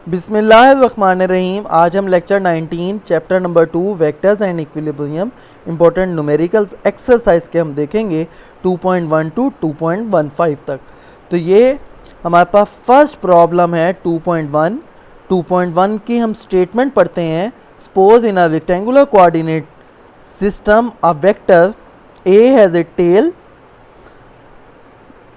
बिस्मिल्लाहिर्रहमानिर्रहीम। आज हम lecture 19 chapter number 2 vectors and equilibrium important numericals exercise के हम देखेंगे 2.1 टू 2.15 तक। तो ये हमारे पास फर्स्ट प्रॉब्लम है 2.1। 2.1 की हम स्टेटमेंट पढ़ते हैं। Suppose in a rectangular coordinate system a vector A has a tail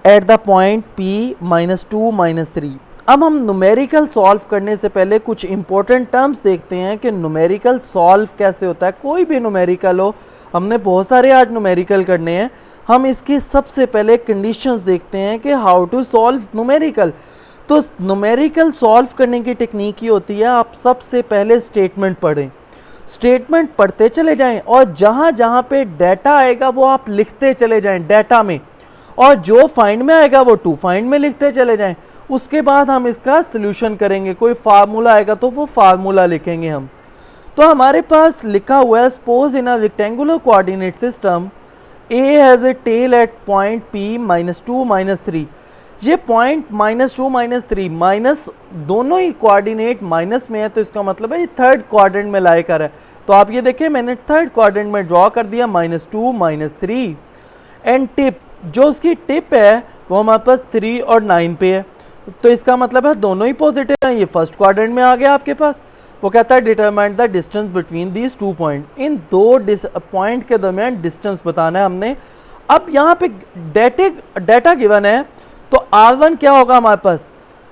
at the point P -2 -3। अब हम न्यूमेरिकल सॉल्व करने से पहले कुछ इंपॉर्टेंट टर्म्स देखते हैं कि न्यूमेरिकल सॉल्व कैसे होता है। कोई भी न्यूमेरिकल हो, हमने बहुत सारे आज न्यूमेरिकल करने हैं, हम इसकी सबसे पहले कंडीशंस देखते हैं कि हाउ टू सॉल्व न्यूमेरिकल। तो न्यूमेरिकल सॉल्व करने की टेक्निक ही होती है, आप सबसे पहले स्टेटमेंट पढ़ें, स्टेटमेंट पढ़ते चले जाएं और जहाँ जहाँ पे डाटा आएगा वो आप लिखते चले जाएं डाटा में, और जो फाइंड में आएगा वो टू फाइंड में लिखते चले जाएं। उसके बाद हम इसका सॉल्यूशन करेंगे, कोई फार्मूला आएगा तो वो फार्मूला लिखेंगे हम। तो हमारे पास लिखा हुआ है suppose in a rectangular coordinate system A has a tail at point P -2 -3। ये पॉइंट -2 -3 माइनस दोनों ही कोऑर्डिनेट माइनस में है, तो इसका मतलब है ये थर्ड क्वाड्रेंट में लाई कर है। तो आप ये देखिए मैंने थर्ड क्वाड्रेंट में ड्रॉ कर दिया -2 -3 एंड टिप, जो उसकी टिप है वो हमारे पास 3 और 9 पे है, तो इसका मतलब है दोनों ही पॉजिटिव हैं। ये फर्स्ट क्वाड्रेंट में आ गया आपके पास। वो कहता है determine the distance between these two point. इन दो पॉइंट के दरमियान डिस्टेंस बताना है हमने। अब यहाँ पे डाटा गिवन है, तो R1 क्या होगा हमारे पास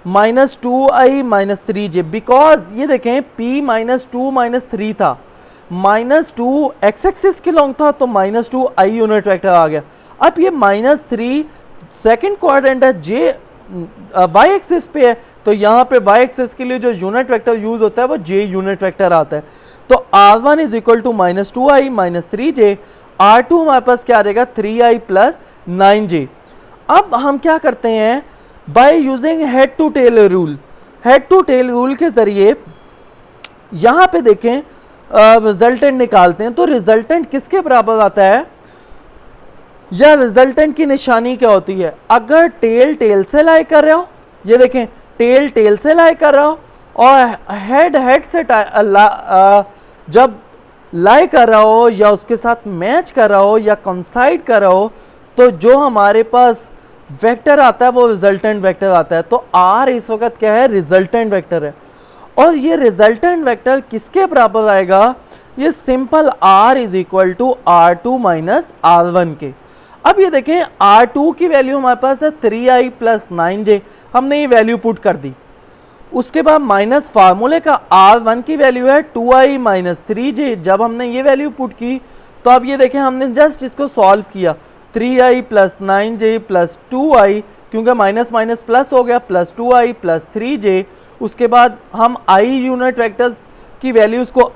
-2i -3j, बिकॉज ये देखें P -2 -3 था, -2 एक्स एक्सिस के लॉन्ग था, तो -2i यूनिट वेक्टर आ गया। अब ये -3 सेकेंड क्वाड्रेंट है, j y एक्सिस पे है, तो यहाँ पे y एक्सिस के लिए जो यूनिट वेक्टर यूज होता है वो j यूनिट वेक्टर आता है। तो R1 is equal to -2i -3j। R2 हमारे पास क्या आ जाएगा 3i + 9j। अब हम क्या करते हैं, by using head to tail rule, head to tail rule के जरिए यहाँ पे देखें रिजल्टेंट निकालते हैं। तो रिजल्टेंट किसके बराबर आता है, या रिजल्टेंट की निशानी क्या होती है, अगर टेल टेल से लाई कर रहे हो, ये देखें टेल टेल से लाई कर रहे हो और हेड हेड से जब लाई कर रहा हो या उसके साथ मैच कर रहा हो या कंसाइड कर रहा हो, तो जो हमारे पास वेक्टर आता है वो रिजल्टेंट वेक्टर आता है। तो R इस वक्त क्या है, रिजल्टेंट वेक्टर है। और ये रिजल्टेंट वेक्टर किसके बराबर आएगा, ये simple R is equal to R2 - R1 के। अब ये देखें R2 की वैल्यू हमारे पास है 3i + 9j, हमने ये वैल्यू पुट कर दी। उसके बाद माइनस फार्मूले का R1 की वैल्यू है 2i - 3j। जब हमने ये वैल्यू पुट की तो अब ये देखें हमने जस्ट इसको सॉल्व किया, 3i + 9j + 2i, क्योंकि माइनस माइनस प्लस हो गया, +2i + 3j। उसके बाद हम i यूनिट वेक्टर्स की वैल्यूज़ को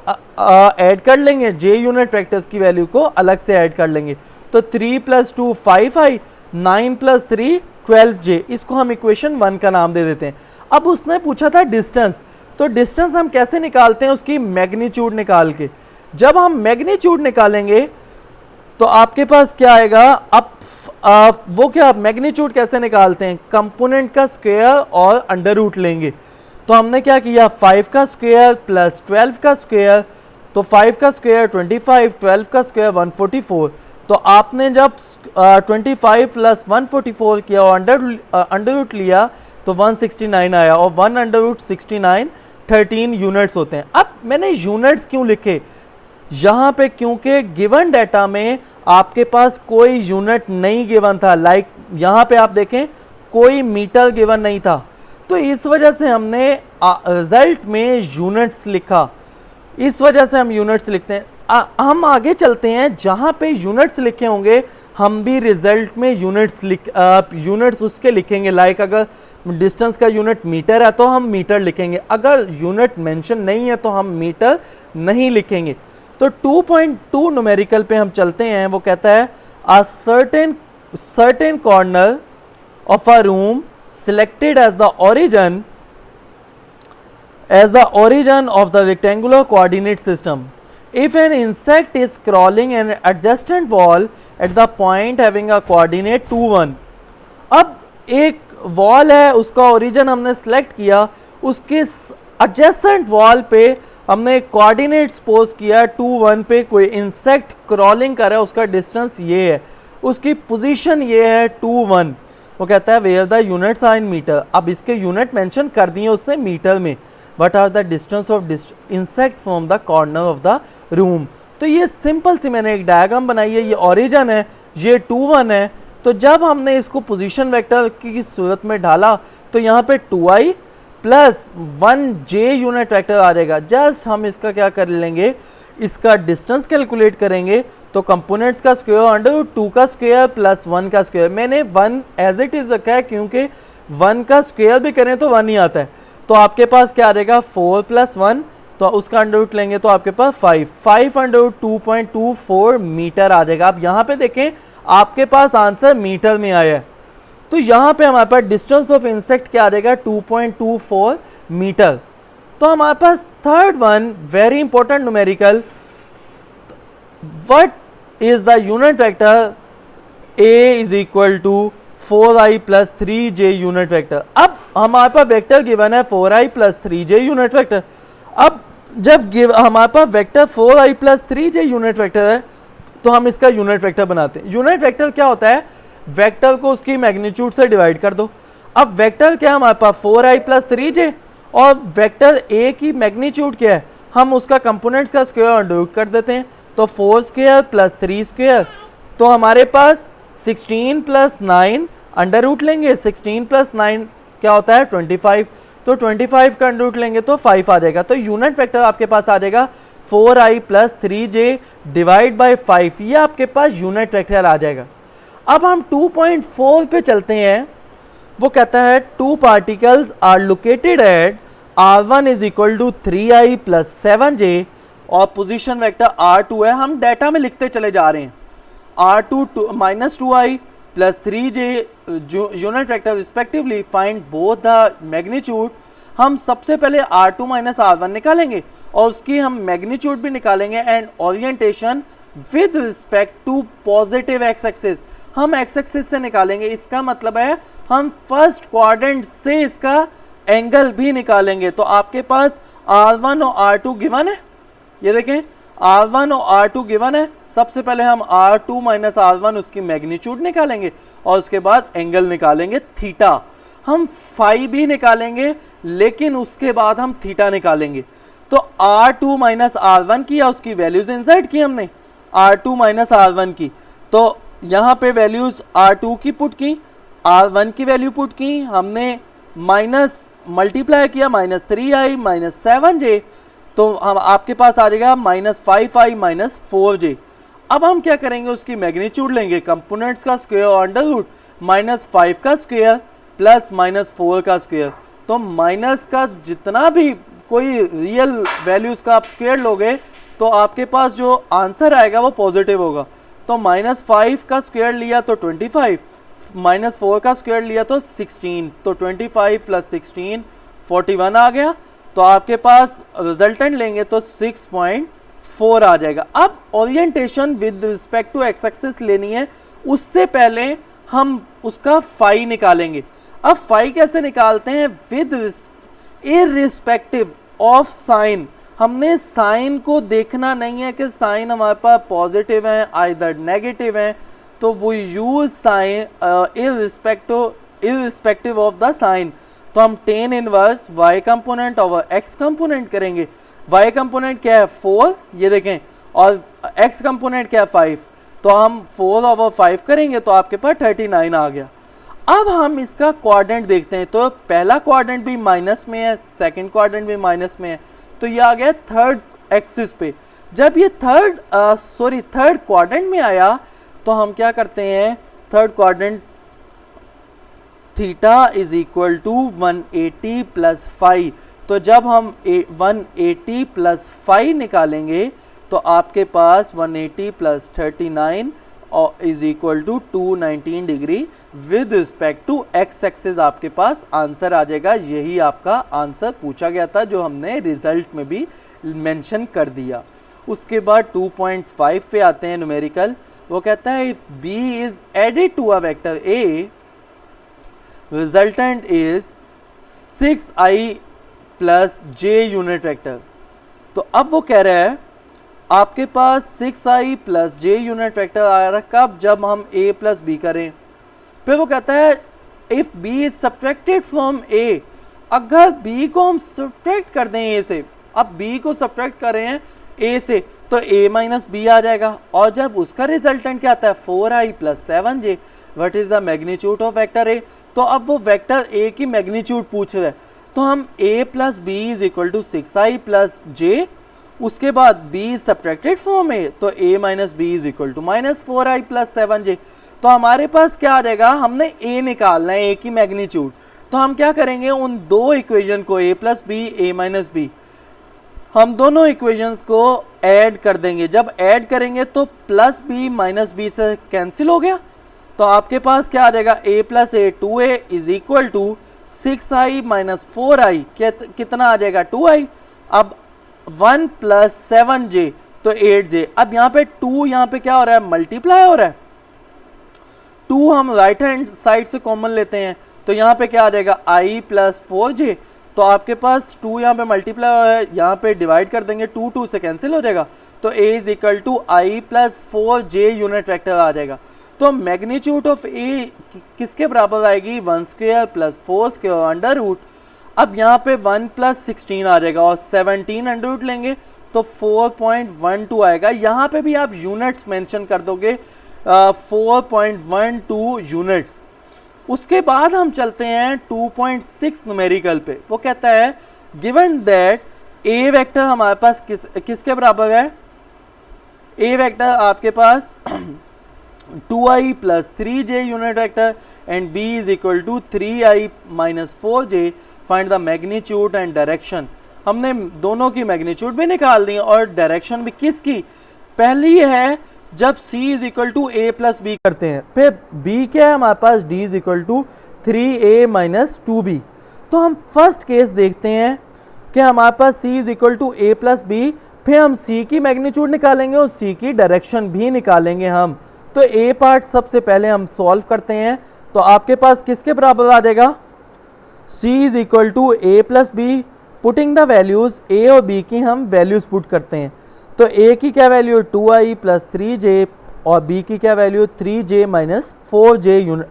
ऐड कर लेंगे, j यूनिट वेक्टर्स की वैल्यू को अलग से ऐड कर लेंगे। तो 3 + 2 5i, 9 + 3 12j, इसको हम इक्वेशन 1 का नाम दे देते हैं। अब उसने पूछा था डिस्टेंस, तो डिस्टेंस हम कैसे निकालते हैं, उसकी मैग्नीट्यूड निकाल के। जब हम मैग्नीट्यूड निकालेंगे तो आपके पास क्या आएगा, अब वो क्या मैग्नीट्यूड कैसे निकालते हैं, कंपोनेंट का स्क्वायर और अंडर रूट लेंगे। तो हमने क्या किया, 5 का स्क्वायर + 12 का स्क्वायर, तो 5 का स्क्वायर 25, 12 का स्क्वायर 144। तो आपने जब 25 + 144 किया और अंडर रूट लिया तो 169 आया, और 1/69 13 यूनिट्स होते हैं। अब मैंने यूनिट्स क्यों लिखे यहाँ पे, क्योंकि गिवन डाटा में आपके पास कोई यूनिट नहीं गिवन था। लाइक यहाँ पे आप देखें कोई मीटर गिवन नहीं था, तो इस वजह से हमने रिजल्ट में यूनिट्स लिखा, इस वजह से हम यूनिट्स लिखते हैं। हम आगे चलते हैं, जहाँ पे यूनिट्स लिखे होंगे हम भी रिजल्ट में यूनिट्स उसके लिखेंगे। लाइक अगर डिस्टेंस का यूनिट मीटर है तो हम मीटर लिखेंगे, अगर यूनिट मेंशन नहीं है तो हम मीटर नहीं लिखेंगे। तो 2.2 न्यूमेरिकल पे हम चलते हैं। वो कहता है a certain corner of a room selected as the origin of the rectangular coordinate system. If an insect is crawling an adjacent wall at the point having a coordinate 2 1, अब एक वॉल है उसका ओरिजिन हमने select किया, उसके adjacent wall पे हमने coordinate suppose किया 2 1 पे कोई इंसेक्ट क्रॉलिंग कर रहा है, उसका डिस्टेंस ये है, उसकी पोजीशन ये है 2 1। वो कहता है where the units are in metre. अब इसके यूनिट मेंशन कर दिए उसने मीटर में। What are the distance of insect from the corner of the room. तो ये सिंपल सी मैंने एक डायग्राम बनाई है, ये ओरिजिन है, ये 2 1 है। तो जब हमने इसको पोजीशन वेक्टर की सूरत में डाला तो यहाँ पे 2i plus 1j unit vector आ जाएगा। जस्ट हम इसका क्या कर लेंगे, इसका डिस्टेंस कैलकुलेट करेंगे तो कंपोनेंट्स का स्क्वायर अंडर 2 का स्क्वायर प्लस 1 का स्क्वायर। मैंने 1 एज इट इज रखा है क्योंकि 1 का स्क्वायर भी करें तो 1 ही आता है। तो आपके पास क्या आ जाएगा 4 प्लस 1, तो उसका अंडर रूट लेंगे तो आपके पास 5 अंडर रूट 2.24 मीटर आ जाएगा। अब यहाँ पे देखें आपके पास आंसर मीटर में आया है, तो यहाँ पे हमारे पास डिस्टेंस ऑफ इंसेक्ट क्या आ जाएगा 2.24 मीटर। तो हमारे पास third one very important numerical, what is the unit vector a is equal to 4i plus 3j unit vector. अब हमारे पास वेक्टर गिवन है 4i plus 3j unit vector. अब जब हमारे पास vector 4i plus 3j unit vector है तो हम इसका यूनिट वेक्टर बनाते हैं। यूनिट वेक्टर क्या होता है, वेक्टर को उसकी मैग्नीट्यूड से डिवाइड कर दो। अब वेक्टर क्या है हमारे पास 4i प्लस 3j और वेक्टर a की मैग्नीट्यूड क्या है, हम उसका कंपोनेंट्स का स्क्वायर अंडर रूट कर देते हैं। तो 4 स्क्वायर प्लस 3 स्क्वायर, तो हमारे पास 16 प्लस 9 अंडर रूट लेंगे, 16 प्लस 9 क्या होता है 25, तो 25 का अंडर रूट लेंगे तो 5 आ जाएगा। तो यूनिट वेक्टर आपके पास आ जाएगा 4i plus 3j divide by 5, ये आपके पास यूनिट वेक्टर आ जाएगा। अब हम 2.4 पे चलते हैं। वो कहता है 2 particles are located at r1 is equal to 3i plus 7j और पोजीशन वेक्टर r2 है। हम डाटा में लिखते चले जा रहे हैं r2 minus 2i plus 3j unit vector respectively, find both the magnitude. हम सबसे पहले r2 माइनस r1 निकालेंगे और उसकी हम मैग्नीट्यूड भी निकालेंगे and orientation with respect to positive x axis, हम एक्स एक्सिस से निकालेंगे। इसका मतलब है हम फर्स्ट क्वाड्रेंट से इसका एंगल भी निकालेंगे। तो आपके पास r1 और r2 गिवन है, ये देखें r1 और r2 गिवन है। सबसे पहले हम r2 माइनस r1 उसकी मैग्नीट्यूड निकालेंगे और उसके बाद एंगल निकालेंगे थीटा। हम फाई भी निकालेंगे लेकिन उसके बाद हम थीटा निकालेंगे। तो r2 माइनस r1 की या उसकी वैल्यूज इंसर्ट की हमने r2 माइनस r1 की, तो यहाँ पे वैल्यूज r2 की पुट की, r1 की वैल्यू पुट की, हमने माइनस मल्टीप्लाई किया माइनस 3i माइनस 7j, तो हम आपके पास आ जाएगा माइनस 5i माइनस 4j। अब हम क्या करेंगे, उसकी मैग्नीट्यूड लेंगे, कंपोनेंट्स का स्क्वायर अंडर रूट माइनस 5 का स्क्वायर प्लस माइनस 4 का स्क्वायर। तो माइनस का जितना भी कोई रियल वैल्यूज का आप स्क्वायर लोगे तो आपके पास जो आंसर आएगा वो पॉजिटिव होगा। तो माइनस 5 का स्क्वायर लिया तो 25, माइनस 4 का स्क्वायर लिया तो 16, तो 25 प्लस 16 41 आ गया। तो आपके पास रिजल्टेंट लेंगे तो 6.4 आ जाएगा। अब orientation with respect to x axis लेनी है, उससे पहले हम उसका फाई निकालेंगे। अब फाई कैसे निकालते हैं, विद इररिस्पेक्टिव ऑफ साइन। हमने साइन को देखना नहीं है कि साइन हमारे पास पॉजिटिव है आइदर नेगेटिव है, तो वो use sign irrespective of the sign. तो हम टेन इनवर्स y कंपोनेंट और x कंपोनेंट करेंगे। y कंपोनेंट क्या है 4, ये देखें, और x कंपोनेंट क्या है 5, तो हम 4 ओवर 5 करेंगे तो आपके पास 39 आ गया। अब हम इसका क्वाड्रेंट देखते हैं, तो पहला क्वाड्रेंट भी माइनस में है, सेकंड क्वाड्रेंट भी माइनस में है, तो ये आ गया थर्ड एक्सिस पे। जब ये थर्ड क्वाड्रेंट में आया तो हम क्या करते हैं, third quadrant theta is equal to 180 plus 5, तो जब हम 180 प्लस 5 निकालेंगे तो आपके पास 180 plus 39 is equal to 219 degree with respect to x axis आपके पास आंसर आ जाएगा। यही आपका आंसर पूछा गया था जो हमने रिजल्ट में भी मेंशन कर दिया। उसके बाद 2.5 पे आते हैं न्यूमेरिकल। वो कहता है if b is added to a vector a, resultant is 6i plus j unit vector. तो अब वो कह रहा है आपके पास 6i plus j unit vector आ रहा है कब, जब हम a प्लस बी करें। फिर वो कहता है if b is subtracted from a, अगर b को हम सब्ट्रैक्ट कर दें a से, अब b को सब्ट्रैक्ट कर रहे हैं a से तो a माइनस बी आ जाएगा, और जब उसका रिजल्टेंट क्या आता है 4i plus 7j, what is the magnitude of vector a। तो अब वो वेक्टर a की मैग्नीट्यूड पूछ रहा है, तो हम a plus b is equal to 6i plus j, उसके बाद b is subtracted from a, तो a minus b is equal to minus 4i plus 7j। तो हमारे पास क्या आ जाएगा, हमने a निकालना है, a की मैग्नीट्यूड। तो हम क्या करेंगे, उन दो इक्वेशन को a plus b a minus b, हम दोनों इक्वेशंस को ऐड कर देंगे। जब ऐड करेंगे तो प्लस बी माइनस बी से कैंसिल हो गया, तो आपके पास क्या आ जाएगा a plus a 2a is equal to 6i minus 4i, कितना आ जाएगा 2i। अब 1 प्लस 7j तो 8j। अब यहाँ पे 2 यहाँ पे क्या हो रहा है, मल्टीप्लाई हो रहा है। 2 हम राइट हैंड साइड से कॉमन लेते हैं, तो यहाँ पे क्या आ जाएगा i प्लस 4j। तो आपके पास 2 यहाँ पे मल्टीप्लाई हो रहा है, यहाँ पे डिवाइड कर देंगे, 2 2 से कैंसिल हो जाएगा, तो a is equal to i plus 4j unit vector आ जाएगा। तो मैग्नीट्यूड ऑफ a किसके बराबर आएगी, 1 square plus 4 square under root. अब यहाँ पे 1 प्लस 16 आ जाएगा और 17 अंडर रूट लेंगे तो 4.12 आएगा। यहाँ पे भी आप यूनिट्स मेंशन कर दोगे 4.12 यूनिट्स। उसके बाद हम चलते हैं 2.6 न्यूमेरिकल पे। वो कहता है गिवन दैट a वेक्टर हमारे पास किसके बराबर है, a वेक्टर आपके पास 2i plus 3j unit vector and b is equal to 3i minus 4j, find the magnitude and direction. हमने दोनों की मैग्नीट्यूड भी निकाल दी और डायरेक्शन भी किसकी, पहली है जब c is equal to a plus b करते हैं, फिर b क्या है हमारे पास d is equal to 3a minus 2b। तो हम फर्स्ट केस देखते हैं कि हमारे पास c is equal to a plus b, फिर हम c की मैग्नीट्यूड निकालेंगे और c की डायरेक्शन भी निकालेंगे हम। तो a पार्ट सबसे पहले हम सॉल्व करते हैं, तो आपके पास किसके बराबर आ जाएगा, c is equal to a plus b, putting the values a और b की हम वैल्यूज पुट करते हैं। तो a की क्या वैल्यू 2i प्लस 3j और b की क्या value 3j minus 4j unit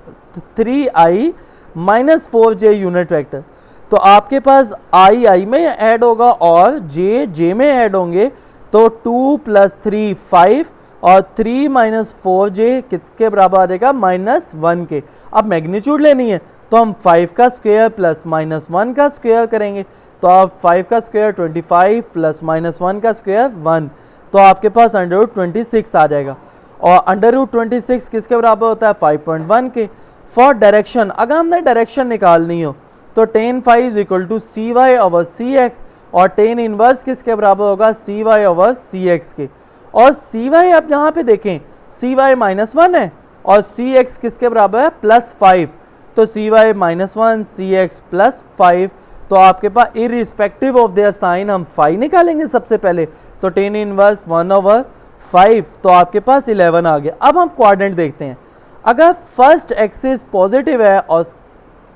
3i minus 4j unit vector. तो आपके पास i में ऐड होगा और j में ऐड होंगे, तो 2 प्लस 3 5 और 3 माइनस 4j किसके बराबर आ जाएगा -1 के। अब मैग्नीट्यूड लेनी है तो हम 5 का स्क्वायर प्लस -1 का स्क्वायर करेंगे, तो आप 5 का स्क्वायर 25 प्लस -1 का स्क्वायर 1, तो आपके पास अंडर रूट 26 आ जाएगा। और अंडर रूट 26 किसके बराबर होता है 5.1 के। फॉर डायरेक्शन, अगर हमने डायरेक्शन निकालनी हो तो tan phi is equal to c y over c x, और tan इनवर्स किसके बराबर होगा c y over c x के। और सी वाई आप यहाँ पे देखें सी वाई -1 है और सी एक्स किसके बराबर है +5, तो सी वाई -1 सी एक्स +5, तो आपके पास इरिस्पेक्टिव ऑफ देयर साइन हम फाई निकालेंगे सबसे पहले, तो tan इनवर्स 1/5, तो आपके पास 11 आ गया। अब हम क्वाड्रेंट देखते हैं, अगर फर्स्ट एक्सिस पॉजिटिव है और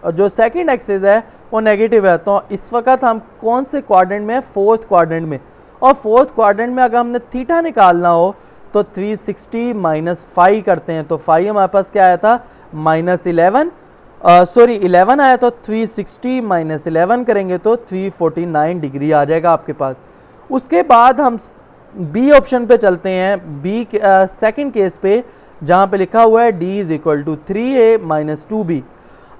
जो सेकंड एक्सिस है वो नेगेटिव है, तो इस वक्त हम कौन से क्वाड्रेंट में है, फोर्थ क्वाड्रेंट में। और फोर्थ क्वाड्रेंट में अगर हमने थीटा निकालना हो तो 360 माइनस 5 करते हैं, तो 5 हमारे पास क्या आया था -11 11 आया, तो 360 माइनस 11 करेंगे तो 349 डिग्री आ जाएगा आपके पास। उसके बाद हम बी ऑप्शन पे चलते हैं, बी सेकंड केस पे जहाँ पे लिखा हुआ है d is equal to 3a minus 2b।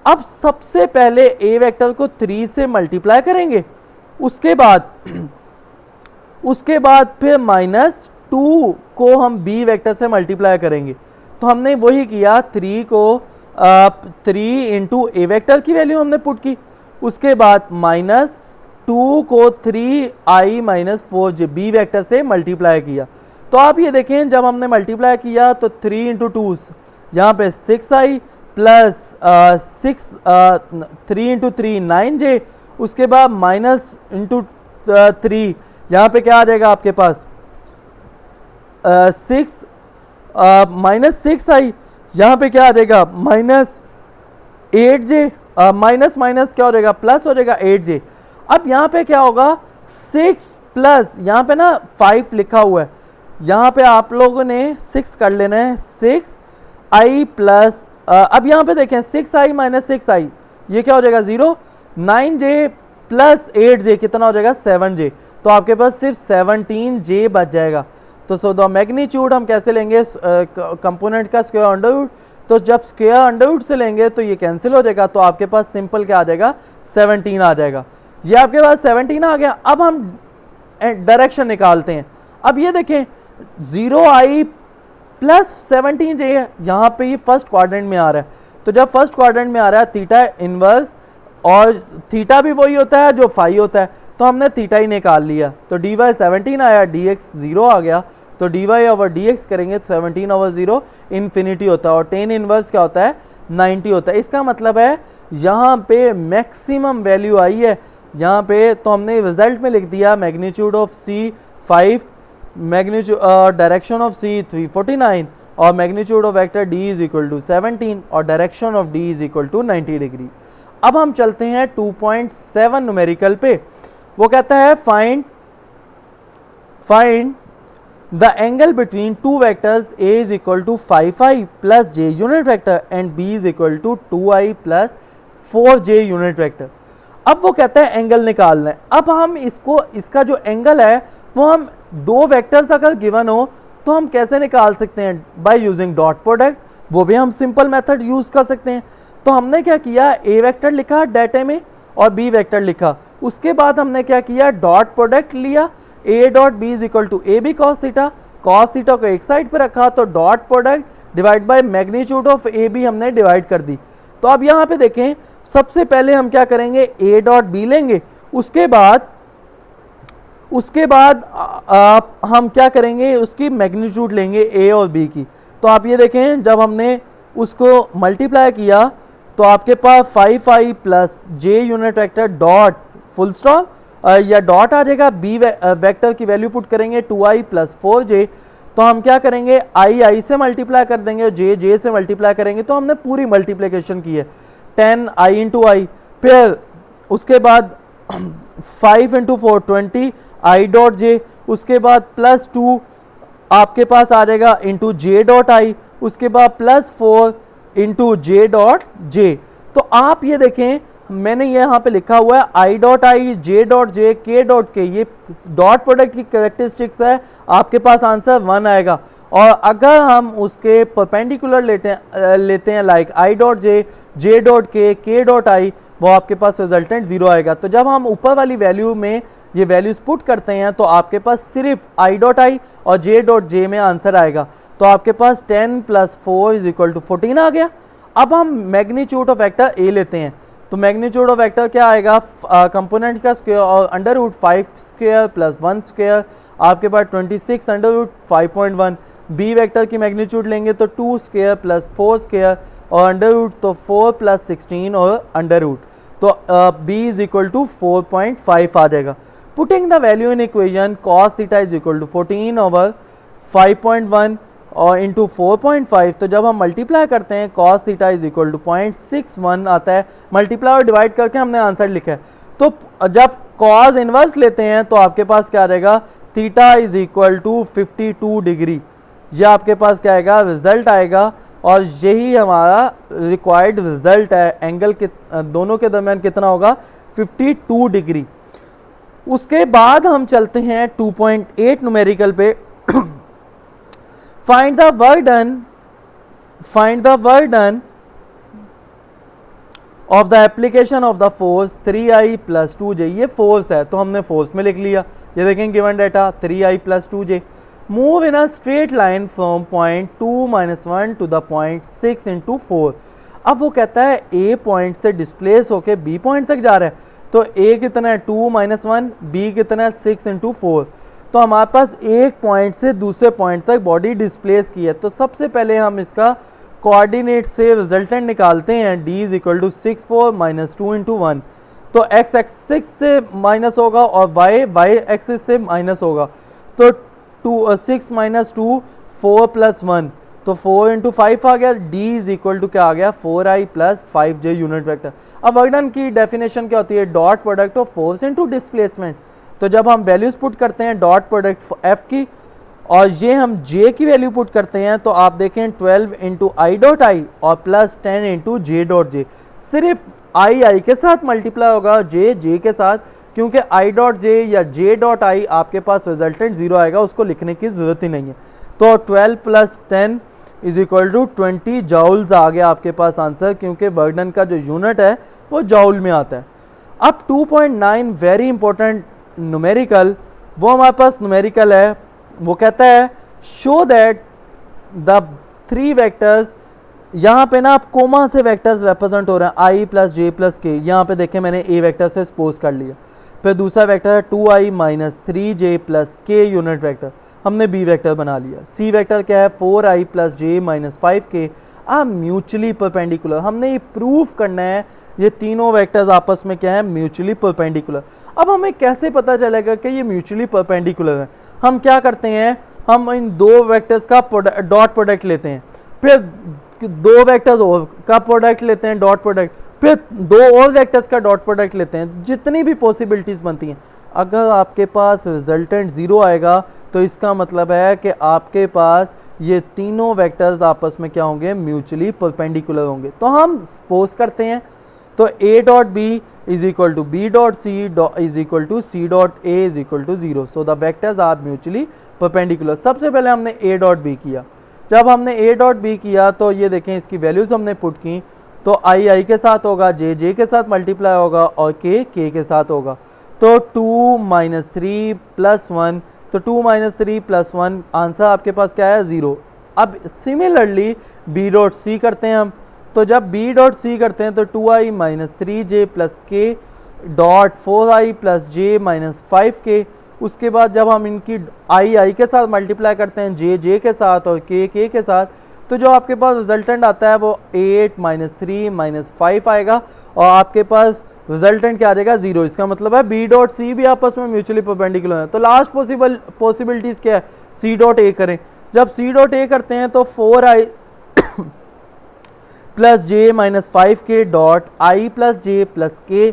अब सबसे पहले a वेक्टर को 3 से मल्टीप्लाई करेंगे, उसके बाद फिर -2 को हम b वेक्टर से मल्टीप्लाई करेंगे, तो हमने वही किया 3 को 3 इंटू ए वेक्टर की वैल्यू हमने पुट की, उसके बाद -2 को 3i minus 4j b vector से मल्टीप्लाई किया। तो आप ये देखें जब हमने मल्टीप्लाई किया तो 3 इंटू 2 यहाँ पे 6i प्लस 3 इंटू 3 9j, उसके बाद माइनस इंटू 3 यहाँ पे क्या आ जाएगा आपके पास -6i, यहाँ पे क्या आ जाएगा -8j, माइनस माइनस क्या हो जाएगा प्लस हो जाएगा 8j। अब यहाँ पे क्या होगा 6 प्लस यहाँ पे ना 5 लिखा हुआ है, यहाँ पे आप लोगों ने 6 कर लेना है, 6i प्लस अब यहाँ पे देखें 6i माइनस 6i ये क्या हो जाएगा 0, 9j प्लस 8j कितना हो जाएगा 7j, तो आपके पास सिर्फ 17j बच जाएगा। तो सो द मैग्नीट्यूड हम कैसे लेंगे कंपोनेंट का स्क्वायर अंडर रूट, तो जब स्क्वायर अंडर रूट से लेंगे तो ये कैंसिल हो जाएगा, तो आपके पास सिंपल क्या आ जाएगा 17 आ जाएगा। ये आपके पास 17 आ गया। अब हम डायरेक्शन निकालते हैं। अब ये देखें 0i प्लस 17j यहाँ पे ये फर्स्ट क्वाड्रेंट में आ रहा है, तो जब फर्स्ट क्वाड्रेंट में आ रहा है थीटा इनवर्स, और थीटा भी वही होता है जो फाई होता है, तो हमने थीटा ही निकाल लिया, तो dy 17 आया, dx 0 आ गया, तो dy ओवर dx करेंगे तो 17 ओवर 0 इन्फिनिटी होता है, और टेन इनवर्स क्या होता है 90 होता है। इसका मतलब है यहाँ पे मैक्सिमम वैल्यू आई है यहाँ पे, तो हमने रिजल्ट में लिख दिया magnitude of c 5, magnitude direction of c 349 और magnitude of vector d is equal to 17 और direction of d is equal to 90 degree. अब हम चलते हैं 2.7 न्यूमेरिकल पे। वो कहता है find the angle between two vectors a is equal to 5i plus j unit vector and b is equal to 2i plus 4j unit vector. अब वो कहता है एंगल निकालना है। अब हम इसका जो एंगल है वो हम दो वेक्टर्स अगर गिवन हो तो हम कैसे निकाल सकते हैं, बाय यूजिंग डॉट प्रोडक्ट, वो भी हम सिंपल मेथड यूज कर सकते हैं। तो हमने क्या किया, ए वेक्टर लिखा डाटा में और बी वेक्टर लिखा, उसके बाद हमने क्या किया डॉट प्रोडक्ट लिया, a dot b is equal to a b cos theta को एक साइड पे रखा, तो dot product divide by magnitude of a b हमने डिवाइड कर दी। तो अब यहाँ पे देखें सबसे पहले हम क्या करेंगे ए डॉट बी लेंगे, उसके बाद हम क्या करेंगे उसकी मैग्नीट्यूड लेंगे ए और बी की। तो आप ये देखें जब हमने उसको मल्टीप्लाई किया तो आपके पास 5i plus j unit vector dot full stop या डॉट आ जाएगा, बी वेक्टर की वैल्यू पुट करेंगे 2i प्लस 4j, तो हम क्या करेंगे i से मल्टीप्लाई कर देंगे और j से मल्टीप्लाई करेंगे, तो हमने पूरी मल्टीप्लिकेशन की है 10i इंटू आई, फिर उसके बाद 5 इंटू 4 20 i डॉट जे, उसके बाद प्लस 2 आपके पास आ जाएगा इंटू जे डॉट आई, उसके बाद plus 4 into J dot J. तो आप ये देखें मैंने ये यहाँ पे लिखा हुआ है I dot I, J dot J, के डॉट के, ये डॉट प्रोडक्ट की कैरेक्टरिस्टिक्स है, आपके पास आंसर 1 आएगा। और अगर हम उसके परपेंडिकुलर लेते हैं like I dot J, J dot के डॉट आई, वो आपके पास रिजल्टेंट 0 आएगा। तो जब हम ऊपर वाली वैल्यू में ये वैल्यूज पुट करते हैं तो आपके पास सिर्फ आई डॉट आई और जे डॉट जे में आंसर आएगा। तो आपके पास 10 प्लस 4 इज इक्वल टू 14 आ गया। अब हम मैग्नीट्यूड ऑफ वेक्टर ए लेते हैं, तो मैग्नीट्यूड ऑफ वेक्टर क्या आएगा, कंपोनेंट का स्क्वायर और under root 5 square plus 1 square, आपके पास 26 अंडर रूट 5.1। बी वेक्टर की मैग्नीट्यूड लेंगे तो 2 स्क्वायर प्लस 4 स्क्वायर और अंडर रूट तो 4 प्लस 16 और अंडर रूट, तो बी इज इक्वल टू 4.5 आ जाएगा। Putting the value in equation cos theta is equal to 14 over 5.1 और इंटू 4.5, तो जब हम मल्टीप्लाई करते हैं cos theta is equal to 0.61 आता है, मल्टीप्लाई और डिवाइड करके हमने आंसर लिखा है। तो जब cos इनवर्स लेते हैं तो आपके पास क्या आ जाएगा, theta is equal to 52 degree, यह आपके पास क्या आएगा रिजल्ट आएगा, और यही हमारा रिक्वायर्ड रिजल्ट है। एंगल के दोनों के दरमियान कितना होगा 52 डिग्री। उसके बाद हम चलते हैं 2.8 न्यूमेरिकल पे। Find the work done of the application of the force 3i plus 2j, ये फोर्स है तो हमने फोर्स में लिख लिया। ये देखें given data 3i plus 2j, move in a straight line from point 2 - 1 to the point 6 into 4। अब वो कहता है ए पॉइंट से डिस्प्लेस होके बी पॉइंट तक जा रहा है, तो ए कितना है 2 - 1, बी कितना है 6 इंटू 4। तो हमारे पास एक पॉइंट से दूसरे पॉइंट तक बॉडी डिस्प्लेस की है, तो सबसे पहले हम इसका कोऑर्डिनेट से रिजल्टेंट निकालते हैं, d is equal to 6 4 - 2 into 1, तो x एक्सिस से माइनस होगा और y एक्सिस से माइनस होगा, तो 6 - 2 4 + 1, तो 4 इंटू 5 आ गया, d इज इक्वल टू क्या आ गया 4i plus 5j unit vector. अब वर्क डन की डेफिनेशन क्या होती है, dot product of force into displacement. तो जब हम वैल्यूज पुट करते हैं डॉट प्रोडक्ट एफ की और ये हम जे की वैल्यू पुट करते हैं, तो आप देखें 12 इंटू आई डॉट आई और plus 10 into J dot J. सिर्फ आई के साथ मल्टीप्लाई होगा, जे के साथ, क्योंकि आई डॉट जे या जे डॉट आई आपके पास रिजल्टेंट 0 आएगा, उसको लिखने की ज़रूरत ही नहीं है। तो 12 plus 10 is equal to 20 joules आ गया आपके पास आंसर, क्योंकि वर्क डन का जो यूनिट है वो जाउल में आता है। अब 2.9 वेरी इंपॉर्टेंट न्यूमेरिकल, वो हमारे पास न्यूमेरिकल है, वो कहता है शो दैट द 3 वेक्टर्स, यहाँ पे ना आप कोमा से वेक्टर्स रिप्रेजेंट हो रहे हैं, आई प्लस जे प्लस के। यहाँ पे देखें मैंने ए वेक्टर से सपोज कर लिया, फिर दूसरा वेक्टर है 2i minus 3j plus k unit vector, हमने बी वेक्टर बना लिया। सी वेक्टर क्या है 4i प्लस जे माइनस 5k, अब म्यूचुअली परपेंडिकुलर। हमने ये प्रूफ करना है ये तीनों वेक्टर्स आपस में क्या है, म्यूचुअली परपेंडिकुलर। अब हमें कैसे पता चलेगा कि ये म्यूचुअली परपेंडिकुलर है? हम क्या करते हैं, हम इन दो वेक्टर्स का डॉट प्रोडक्ट लेते हैं, फिर दो वेक्टर्स और का प्रोडक्ट लेते हैं डॉट प्रोडक्ट, फिर दो और वेक्टर्स का डॉट प्रोडक्ट लेते हैं, जितनी भी पॉसिबिलिटीज बनती हैं। अगर आपके पास रिजल्टेंट 0 आएगा तो इसका मतलब है कि आपके पास ये तीनों वेक्टर्स आपस में क्या होंगे, म्यूचुअली परपेंडिकुलर होंगे। तो हम सपोज करते हैं, तो a dot b is equal to b dot c is equal to c dot a is equal to 0। So the vectors are mutually perpendicular. सबसे पहले हमने a डॉट बी किया, जब हमने a डॉट बी किया तो ये देखें इसकी वैल्यूज हमने पुट की, तो आई के साथ होगा, जे के साथ मल्टीप्लाई होगा और के के साथ होगा। तो 2 माइनस 3 प्लस 1, तो 2 माइनस 3 प्लस 1 आंसर आपके पास क्या है, 0। अब सिमिलरली बी डॉट सी करते हैं हम, तो जब बी डॉट सी करते हैं तो 2i माइनस 3j प्लस के डॉट 4i प्लस जे माइनस 5k। उसके बाद जब हम इनकी आई के साथ मल्टीप्लाई करते हैं, जे के साथ और के साथ, तो जो आपके पास रिजल्टेंट आता है वो 8 माइनस 3 माइनस 5 आएगा और आपके पास रिजल्टेंट क्या आ जाएगा, 0। इसका मतलब है बी डॉट सी भी आपस में म्यूचुअली परपेंडिकुलर है। तो लास्ट पॉसिबिलिटीज क्या है, सी डॉट ए करें। जब सी डॉट ए करते हैं तो 4i plus J minus 5k dot I plus J plus के।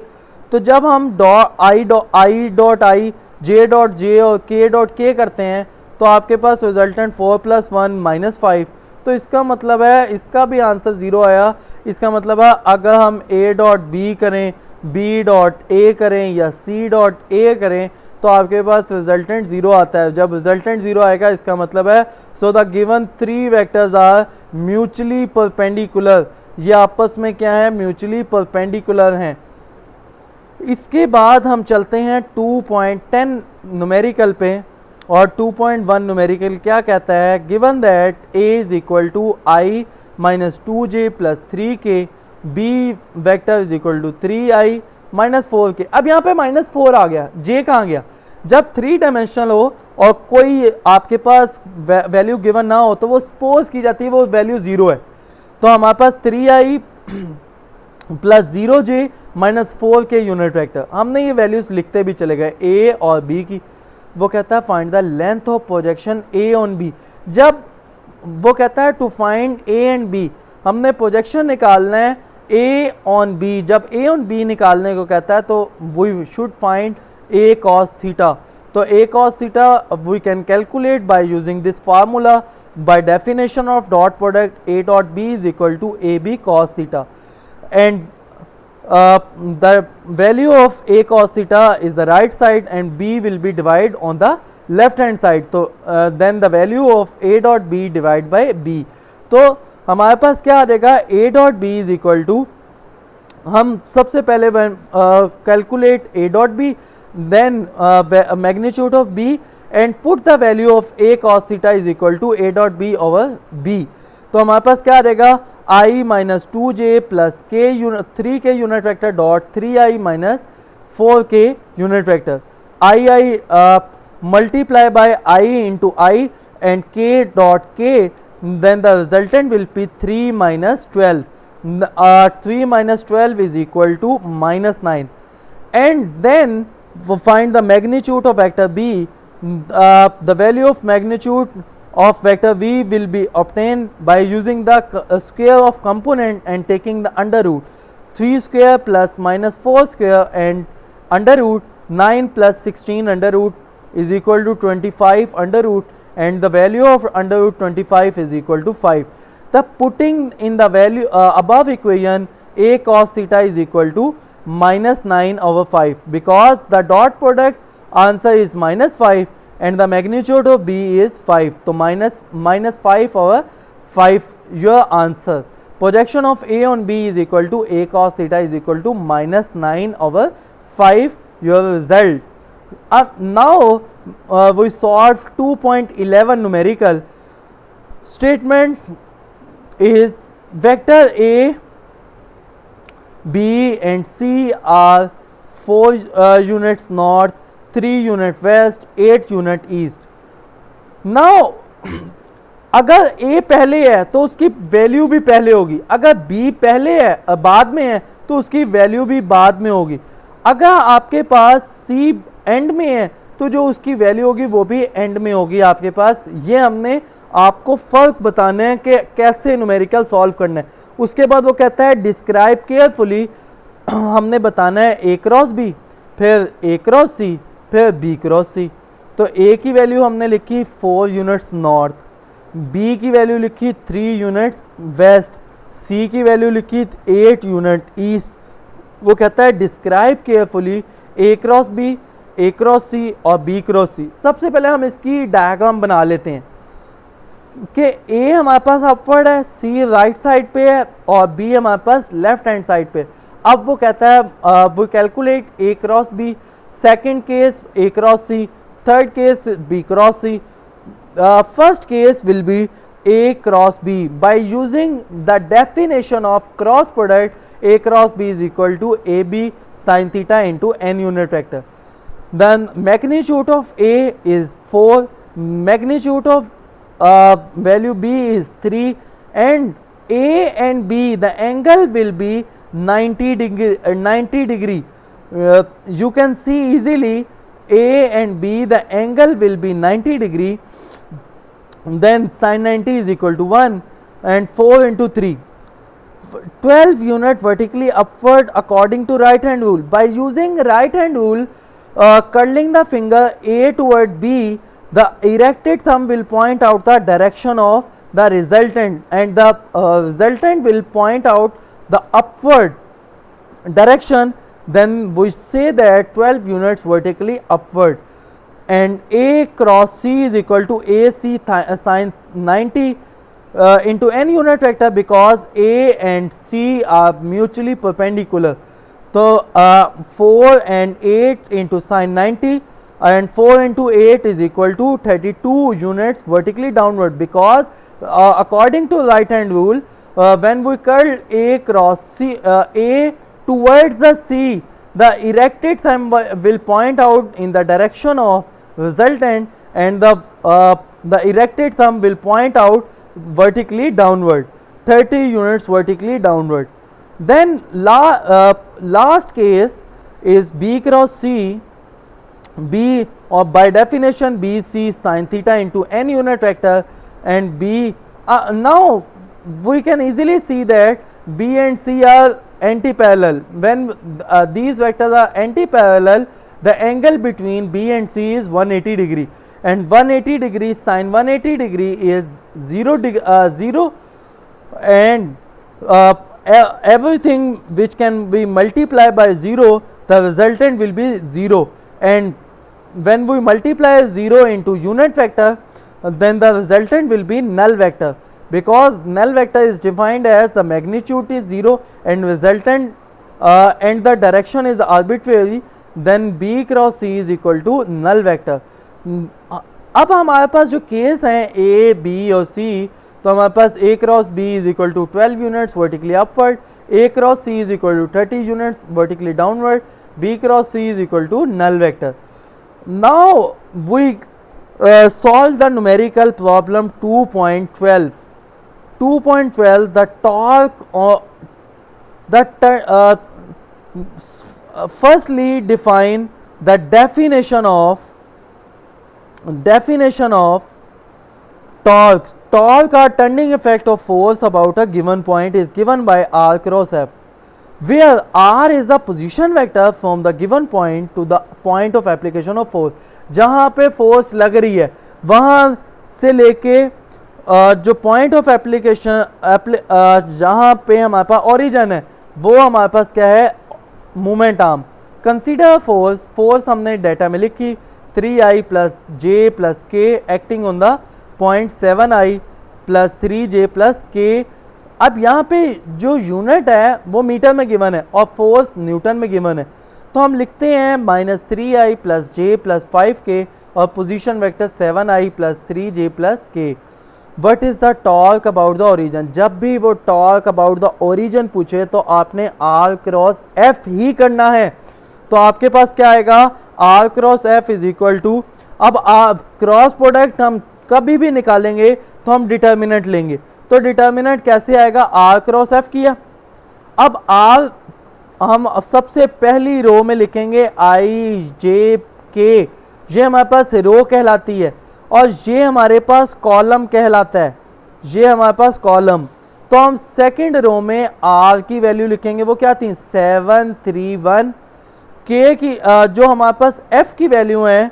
तो जब हम I dot I J dot J और के डॉट के करते हैं तो आपके पास रिजल्टेंट 4 प्लस 1 माइनस 5। तो इसका मतलब है इसका भी आंसर 0 आया। इसका मतलब है अगर हम a डॉट बी करें, b डॉट ए करें या c डॉट ए करें तो आपके पास रिजल्टेंट 0 आता है। जब रिजल्टेंट 0 आएगा इसका मतलब है so the given 3 vectors are mutually perpendicular, ये आपस में क्या है, म्यूचुअली परपेंडिकुलर हैं। इसके बाद हम चलते हैं 2.10 न्यूमेरिकल पे, और 2.1 न्यूमेरिकल क्या कहता है, given that a is equal to i minus 2j plus 3k, b vector is equal to 3i minus 4k। अब यहाँ पे माइनस 4 आ गया, j कहाँ गया? जब 3 डायमेंशनल हो और कोई आपके पास वैल्यू गिवन ना हो तो वो सपोज की जाती है वो वैल्यू 0 है। तो हमारे पास 3i plus 0j minus 4k unit vector, हमने ये वैल्यूज लिखते भी चले गए a और b की। वो कहता है find the length of projection a on b। जब वो कहता है to find a and b, हमने प्रोजेक्शन निकालना है a ऑन b। जब a ऑन b निकालने को कहता है तो we should find a cos theta. तो a cos theta we can calculate by using this formula by definition of dot product a dot b is equal to ab cos theta, and the value of a cos theta is the right side and b will be divided on the left hand side. So then the value of a dot b divided by b, तो हमारे पास क्या आ जाएगा, a dot b is equal to, हम सबसे पहले calculate a dot b, then magnitude of b and put the value of a cos theta is equal to a dot b over b। तो हमारे पास क्या आ जाएगा, i minus 2j plus k 3k unit vector dot 3i minus 4k unit vector, i multiply by i into i and k dot k, then the resultant will be 3 minus 12, 3 minus 12 is equal to minus 9, and then find the magnitude of vector b. The value of magnitude of vector v will be obtained by using the square of component and taking the under root. 3 square plus minus 4 square and under root 9 plus 16 under root is equal to 25 under root, and the value of under root 25 is equal to 5. The putting in the value above equation, a cos theta is equal to minus 9 over 5, because the dot product answer is minus 5 and the magnitude of b is 5. So minus 5 over 5 your answer. Projection of a on b is equal to a cos theta is equal to minus 9 over 5 your result. Now we solve 2.11 numerical. Statement is vector a, b and c are 4 units north, 3 unit west, 8 unit east. Now अगर a पहले है तो उसकी value भी पहले होगी, अगर b पहले है बाद में है तो उसकी वैल्यू भी बाद में होगी, अगर आपके पास c एंड में है तो जो उसकी वैल्यू होगी वो भी एंड में होगी आपके पास. ये हमने आपको फर्क बताना है कि कैसे न्यूमेरिकल सॉल्व करना है. उसके बाद वो कहता है डिस्क्राइब केयरफुली. हमने बताना है a क्रॉस b, फिर a क्रॉस c, फिर b क्रॉस c. तो a की वैल्यू हमने लिखी 4 यूनिट्स नॉर्थ, b की वैल्यू लिखी 3 यूनिट्स वेस्ट, c की वैल्यू लिखी 8 यूनिट ईस्ट. वो कहता है describe carefully a cross b, a cross c और b क्रॉस c. सबसे पहले हम इसकी डायग्राम बना लेते हैं कि a हमारे पास अपवर्ड है, c राइट साइड पे है और b हमारे पास लेफ्ट हैंड साइड पे. अब वो कहता है वो calculate a cross b, second case a cross c, third case b cross c. First case will be a cross b. By using the definition of cross product, a cross b is equal to ab sin theta into n unit vector. Then magnitude of a is 4, magnitude of value b is 3, and a and b the angle will be 90 degree. You can see easily a and b the angle will be 90 degree. Then sin 90 is equal to 1 and 4 into 3. 12 unit vertically upward according to right hand rule. By using right hand rule, curling the finger A toward B, the erected thumb will point out the direction of the resultant, and the resultant will point out the upward direction. Then we say that 12 units vertically upward, and A cross C is equal to AC sin 90 into n unit vector, because A and C are mutually perpendicular. So 4 and 8 into sin 90, and 4 into 8 is equal to 32 units vertically downward, because according to right hand rule, when we curl A cross C, A towards the C, the erected thumb will point out in the direction of resultant, and the erected thumb will point out vertically downward, 30 units vertically downward. Then last case is b cross c. B, or by definition BC sin theta into n unit vector, and B now we can easily see that B and C are anti-parallel. When these vectors are anti-parallel, the angle between B and C is 180 degree, and 180 degree sin 180 degree is 0, and everything which can be multiplied by 0, the resultant will be 0. And when we multiply 0 into unit vector, then the resultant will be null vector, because null vector is defined as the magnitude is 0 and resultant and the direction is arbitrary, then b cross c is equal to null vector. अब हमारे पास जो case हैं a, b और c, तो हमारे पास a cross b is equal to 12 units vertically upward, a cross c is equal to 30 units vertically downward, b cross c is equal to null vector. Now we solve the numerical problem 2.12. 2.12, the torque or firstly define the definition of torque. Torque or turning effect of force about a given point is given by R cross F. where r is the position vector from the given point to the point of application of force, जहां पे force लग रही है वहां से लेके जो point of application जहां पे हमारे पास ओरिजिन है वो हमारे पास क्या है, moment arm. Consider force, force हमने डेटा में लिखी 3i प्लस जे प्लस के acting on the point 7i plus 3j plus के। अब यहाँ पे जो यूनिट है वो मीटर में गिवन है और फोर्स न्यूटन में गिवन है, तो हम लिखते हैं -3i प्लस जे प्लस 5k और position vector 7i plus 3j plus k। What is the torque about the origin, जब भी वो टॉर्क अबाउट द ओरिजिन पूछे तो आपने r क्रॉस f ही करना है। तो आपके पास क्या आएगा, r cross f is equal to, अब क्रॉस प्रोडक्ट हम कभी भी निकालेंगे तो हम डिटर्मिनेंट लेंगे, तो डिटर्मिनेंट कैसे आएगा, r क्रॉस f किया। अब r हम सबसे पहली रो में लिखेंगे i j k, ये हमारे पास रो कहलाती है और ये हमारे पास कॉलम कहलाता है, ये हमारे पास कॉलम। तो हम सेकंड रो में r की वैल्यू लिखेंगे, वो क्या थी 731, k की जो हमारे पास f की वैल्यू है,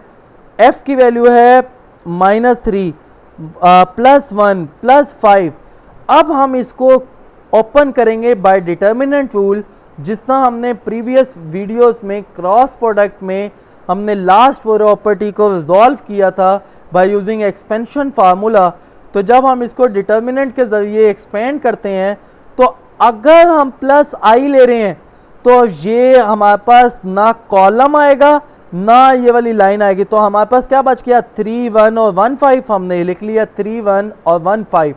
f की वैल्यू है -3 +1 +5। अब हम इसको ओपन करेंगे बाय डिटर्मिनेंट रूल, जिसना हमने प्रीवियस वीडियोस में क्रॉस प्रोडक्ट में हमने लास्ट प्रॉपर्टी को रिजॉल्व किया था बाय यूजिंग एक्सपेंशन फार्मूला। तो जब हम इसको डिटर्मिनेंट के ज़रिए एक्सपेंड करते हैं तो अगर हम प्लस आई ले रहे हैं तो ये हमारे पास ना कॉलम आएगा ना ये वाली लाइन आएगी, तो हमारे पास क्या बच गया 3 1 और 1 5, हमने लिख लिया 3 1 और 1 5।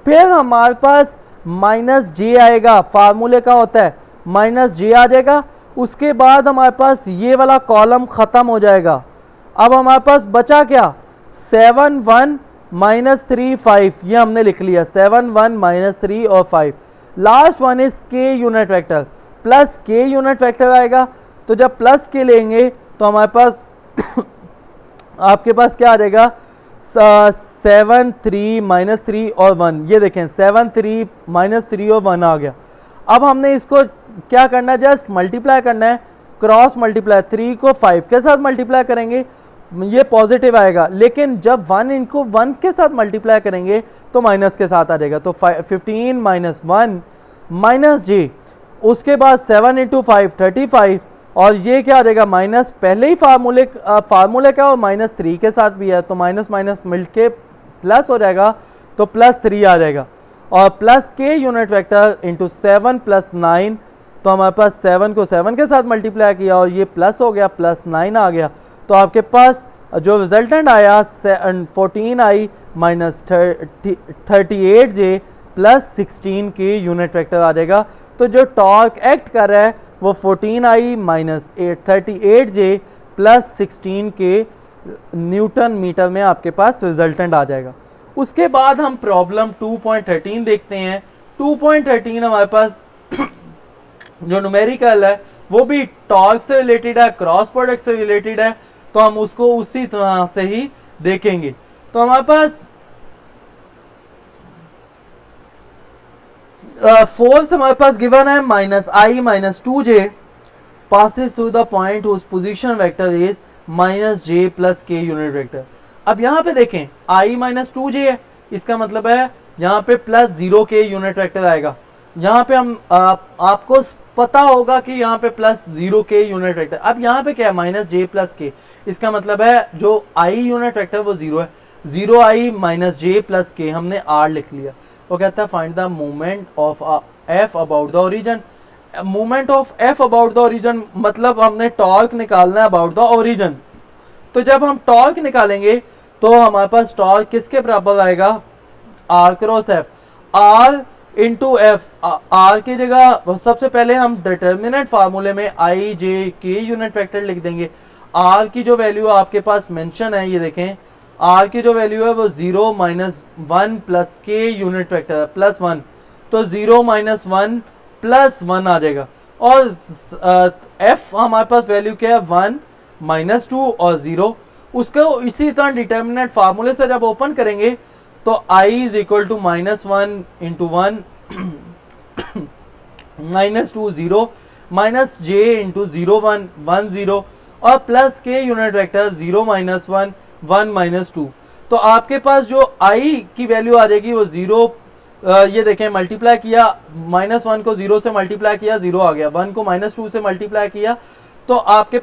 फिर हमारे पास -j आएगा, फार्मूले का होता है -j आ जाएगा, उसके बाद हमारे पास ये वाला कॉलम ख़त्म हो जाएगा। अब हमारे पास बचा क्या 7 1 -3 5, ये हमने लिख लिया 7 1 -3 और 5। Last one is k unit vector, plus k unit vector आएगा, तो जब प्लस के लेंगे तो हमारे पास आपके पास क्या आ जाएगा 7 3 -3 और 1, ये देखें 7 3 -3 और 1 आ गया। अब हमने इसको क्या करना है, जस्ट मल्टीप्लाई करना है, क्रॉस मल्टीप्लाई 3 को 5 के साथ मल्टीप्लाई करेंगे ये पॉजिटिव आएगा, लेकिन जब 1 इनको 1 के साथ मल्टीप्लाई करेंगे तो माइनस के साथ आ जाएगा। तो 15 -1 -j, उसके बाद 7 × 5 35, और ये क्या आ जाएगा माइनस, पहले ही फार्मूले क्या और -3 के साथ भी है, तो माइनस माइनस मिल के प्लस हो जाएगा, तो +3 आ जाएगा। और plus k unit vector into 7 + 9, तो हमारे पास 7 को 7 के साथ मल्टीप्लाई किया और ये प्लस हो गया, +9 आ गया। तो आपके पास जो रिजल्टेंट आया 14i - 38j + 16k unit vector आ जाएगा। तो जो टॉर्क एक्ट कर रहा है वो 14i - 38j + 16k Newton metre में आपके पास रिजल्टेंट आ जाएगा। उसके बाद हम प्रॉब्लम 2.13 देखते हैं। 2.13 हमारे पास जो न्यूमेरिकल है वो भी टॉर्क से रिलेटेड है, क्रॉस प्रोडक्ट से रिलेटेड है, तो हम उसको उसी तरह से ही देखेंगे। तो हमारे पास फोर्स हमारे पास गिवन है -i - 2j passes through the point whose position vector is -j + k unit vector. अब यहाँ पे देखें i - 2j है, इसका मतलब है यहाँ पे +0k यूनिट वेक्टर आएगा। यहाँ पे हम आपको पता होगा कि यहाँ पे +0k यूनिट वेक्टर। अब यहाँ पे क्या है -j + k, इसका मतलब है जो i यूनिट वेक्टर वो 0 है, 0i - j + k हमने r लिख लिया। वो कहता है find the moment of f about the origin. Moment of f about the origin मतलब हमने टॉर्क निकालना है अबाउट द ओरिजिन। तो जब हम टॉर्क निकालेंगे तो हमारे पास टॉर्क किसके बराबर आएगा, r cross f, r into f. R की जगह सबसे पहले हम डिटर्मिनेंट फार्मूले में i j k unit vector लिख देंगे। r की जो वैल्यू आपके पास मेंशन है, ये देखें r की जो वैल्यू है वो 0 - 1 + k यूनिट वेक्टर +1, तो 0 - 1 + 1 आ जाएगा। और f हमारे पास वैल्यू क्या है 1 - 2 और 0। उसको इसी तरह डिटर्मिनेंट फार्मूले से जब ओपन करेंगे तो i = -1 × 1 -2 0, माइनस जे इंटू 0 1 1 0 और प्लस के यूनिट वेक्टर 0 -1 1 -2। तो आपके पास जो आई की वैल्यू आ जाएगी वो 0, ये देखें मल्टीप्लाई किया, -1 को 0 से मल्टीप्लाई किया 0 आ गया, 1 को -2 से मल्टीप्लाई किया तो आपके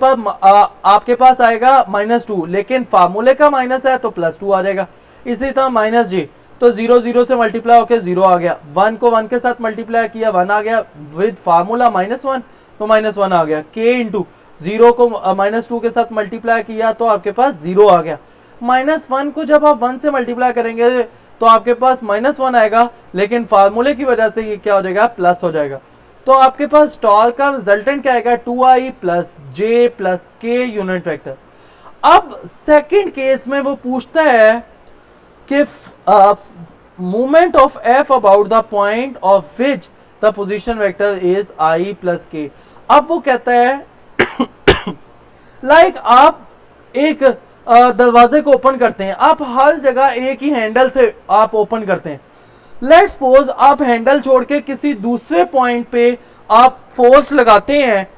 पास आएगा -2, लेकिन फार्मूले का माइनस है तो +2 आ जाएगा। इसी तरह -j, तो 0 0 से मल्टीप्लाई होकर 0 आ गया, 1 को 1 के साथ मल्टीप्लाई किया 1 आ गया, विद फार्मूला -1 तो -1 आ गया। k इंटू 0 को -2 के साथ मल्टीप्लाई किया तो आपके पास 0 आ गया। -1 को जब आप 1 से मल्टीप्लाई करेंगे तो आपके पास -1 आएगा, लेकिन फार्मूले की वजह से ये क्या हो जाएगा, प्लस हो जाएगा। तो आपके पास टॉर्क का रिजल्टेंट क्या आएगा, 2i प्लस जे प्लस के यूनिट वेक्टर। अब सेकंड केस में वो पूछता है कि movement of F about the point of which the position vector is i plus के। अब वो कहता है लाइक आप एक दरवाजे को ओपन करते हैं, आप हर जगह एक ही हैंडल से आप ओपन करते हैं। लेट्स सपोज आप हैंडल छोड़ के किसी दूसरे पॉइंट पे आप फोर्स लगाते हैं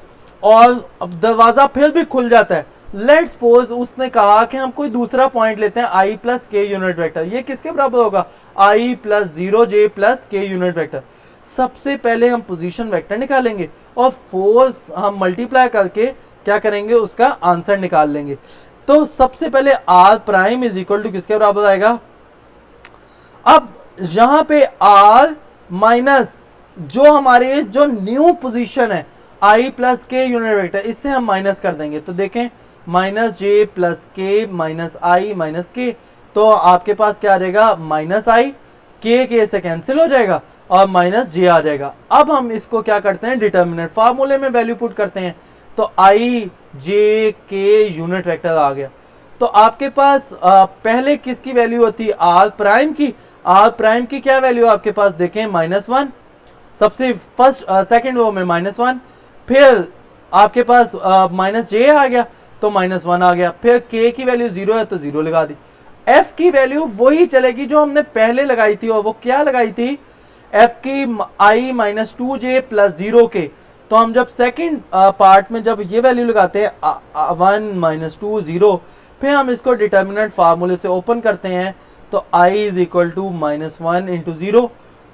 और दरवाजा फिर भी खुल जाता है। लेट्स सपोज उसने कहा कि हम कोई दूसरा पॉइंट लेते हैं i plus k unit vector, ये किसके बराबर होगा, i plus 0j plus k unit vector. सबसे पहले हम पोजीशन वेक्टर निकालेंगे और फोर्स हम मल्टीप्लाई करके क्या करेंगे, उसका आंसर निकाल लेंगे। तो सबसे पहले r prime is equal to किसके बराबर आएगा, अब यहां पे r माइनस जो हमारे जो न्यू पोजीशन है i plus k unit vector, इससे हम माइनस कर देंगे। तो देखें -j प्लस के माइनस i माइनस के, तो आपके पास क्या आ जाएगा, -i, के से कैंसिल हो जाएगा और -j आ जाएगा। अब हम इसको क्या करते हैं, डिटर्मिनेंट फार्मूले में वैल्यू पुट करते हैं, तो i j के यूनिट वेक्टर आ गया। तो आपके पास पहले किसकी वैल्यू होती है, r प्राइम की। r प्राइम की क्या वैल्यू आपके पास, देखें -1, सबसे फर्स्ट सेकंड रो में -1, फिर आपके पास -j आ गया तो -1 आ गया, फिर k की वैल्यू 0 है तो 0 लगा दी। f की वैल्यू वही चलेगी जो हमने पहले लगाई थी, और वो क्या लगाई थी, f की i -2j प्लस 0 के। तो हम जब सेकंड पार्ट में जब ये वैल्यू लगाते हैं 1 -2 0, फिर हम इसको डिटर्मिनेंट फार्मूले से ओपन करते हैं, तो i is equal to -1 into 0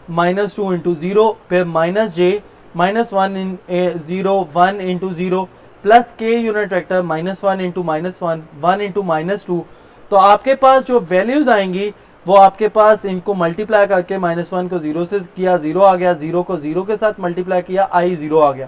-2 into 0, फिर -j -1 0 1 into 0 plus k unit vector -1 into -1 1 into -2। तो आपके पास जो वैल्यूज आएंगी वो आपके पास इनको मल्टीप्लाई करके -1 को 0 से किया 0 आ गया, 0 को 0 के साथ मल्टीप्लाई किया i 0 आ गया।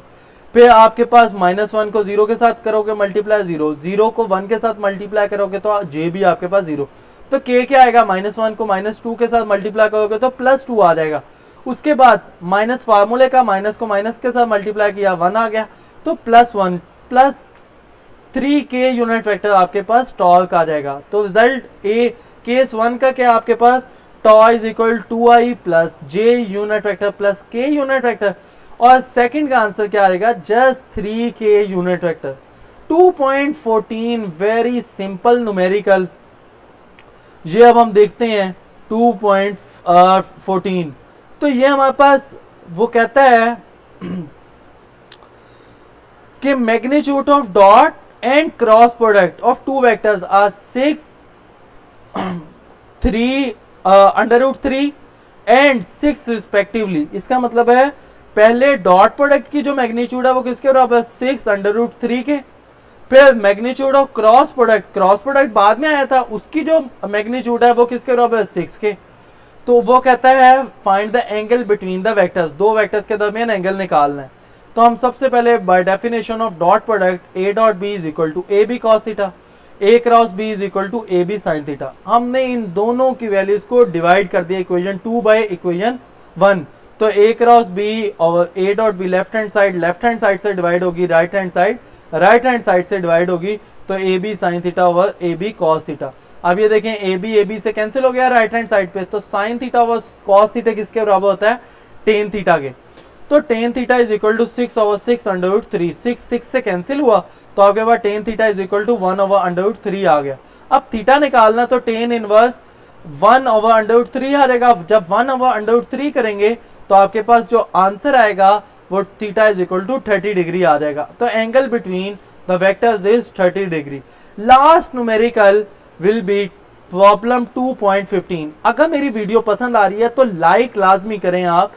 फिर आपके पास -1 को 0 के साथ करोगे मल्टीप्लाई 0, 0 को 1 के साथ मल्टीप्लाई करोगे तो j भी आपके पास 0। तो k क्या आएगा, -1 को -2 के साथ मल्टीप्लाई करोगे तो +2 आ जाएगा। उसके बाद माइनस फार्मूले का माइनस को माइनस के साथ मल्टीप्लाई किया 1 आ गया, तो +1 प्लस 3k यूनिट वेक्टर आपके पास टॉर्क आ जाएगा। तो रिजल्ट ए केस 1 का क्या आपके पास, tau is equal 2i plus j unit vector plus k unit vector, और सेकंड का आंसर क्या आएगा, just 3k unit vector. 2.14 very simple numerical. ये अब हम देखते हैं 2.14। तो ये हमारे पास वो कहता है कि magnitude of dot and cross product of two vectors are 6 3 √3 and 6 respectively. इसका मतलब है पहले डॉट प्रोडक्ट की जो मैग्नीट्यूड है वो किसके बराबर, 6 √3 के। फिर मैग्नीट्यूड ऑफ क्रॉस प्रोडक्ट बाद में आया था, उसकी जो मैग्नीट्यूड है वो किसके बराबर, 6 के। तो वो कहता है find the angle between the vectors, दो वेक्टर्स के दरमियान एंगल निकालना है। तो हम सबसे पहले by definition of dot product a dot b is equal to ab cos theta, a cross b is equal to ab sin theta. हमने इन दोनों की वैल्यूज को डिवाइड कर दिया इक्वेशन 2 बाय इक्वेशन 1। तो a क्रॉस b और a dot b left hand side से डिवाइड होगी, राइट हैंड साइड से डिवाइड होगी, तो ab sin theta over ab cos theta. अब ये देखें ab से कैंसिल हो गया राइट हैंड साइड पे, तो sin theta over cos theta किसके बराबर होता है, tan थीटा के। तो tan theta is equal to 6 over 6 √3, 6 से कैंसिल हुआ तो आपके पास tan theta is equal to 1 over √3 आ गया। अब थीटा निकालना तो tan इनवर्स 1 ओवर √3 आ जाएगा। जब 1 ओवर √3 करेंगे तो आपके पास जो आंसर आएगा वो theta is equal to 30 degree आ जाएगा। तो angle between the vectors is 30 degree. Last numerical will be problem 2.15। अगर मेरी वीडियो पसंद आ रही है तो लाइक लाजमी करें आप।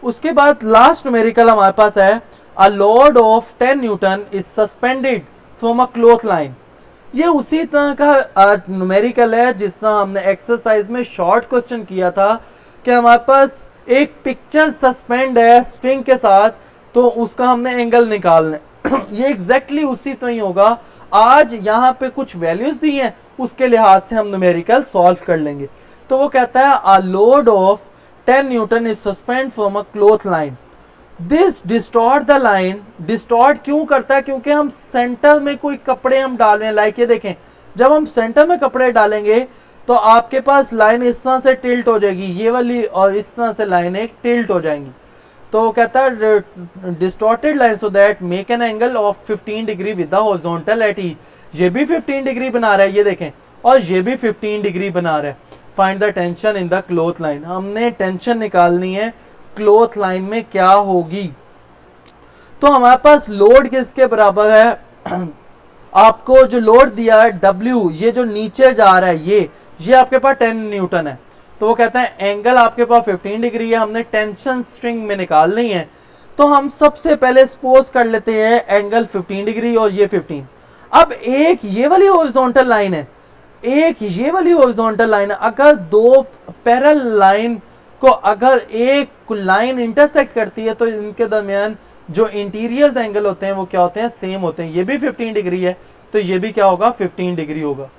उसके बाद लास्ट न्यूमेरिकल हमारे पास है, a load of 10 Newton is suspended from a cloth line. ये उसी तरह का न्यूमेरिकल है जिसका हमने एक्सरसाइज में शॉर्ट क्वेश्चन किया था कि हमारे पास एक पिक्चर सस्पेंड है स्ट्रिंग के साथ, तो उसका हमने एंगल निकालना है। ये एग्जैक्टली उसी तरह ही होगा। आज यहाँ पे कुछ वैल्यूज दी हैं, उसके लिहाज से हम न्यूमेरिकल सॉल्व कर लेंगे। तो वो कहता है a load of 10 Newton is suspend from a cloth line, this distort the line. Distort क्यों करता है? क्योंकि हम सेंटर में कोई कपड़े हम डाल रहे हैं। लाइक ये देखें, जब हम सेंटर में कपड़े डालेंगे तो आपके पास लाइन इस तरह से टिल्ट हो जाएगी, ये वाली, और इस तरह से लाइन एक टिल्ट हो जाएंगी। तो वो कहता है distorted line so that make an angle of 15 degree with the horizontal at each. ये भी 15 डिग्री बना रहा है, ये देखें, और ये भी 15 डिग्री बना रहा है। Find the tension in the cloth line. हमने टेंशन निकालनी है क्लॉथ लाइन में क्या होगी। तो हमारे पास लोड किसके बराबर है? आपको जो लोड दिया है W, ये जो नीचे जा रहा है ये आपके पास 10 न्यूटन है। तो वो कहता है एंगल आपके पास 15 डिग्री है, हमने टेंशन स्ट्रिंग में निकालनी है। तो हम सबसे पहले सपोज कर लेते हैं एंगल 15 डिग्री और ये 15। अब एक ये वाली हॉरिजॉन्टल लाइन है, एक ये वाली हॉरिजॉन्टल लाइन है। अगर दो पैरेलल लाइन को अगर एक लाइन इंटरसेक्ट करती है तो इनके दरमियान जो इंटीरियर एंगल होते हैं वो क्या होते हैं? सेम होते हैं। ये भी 15 डिग्री है तो ये भी क्या होगा? 15 डिग्री होगा।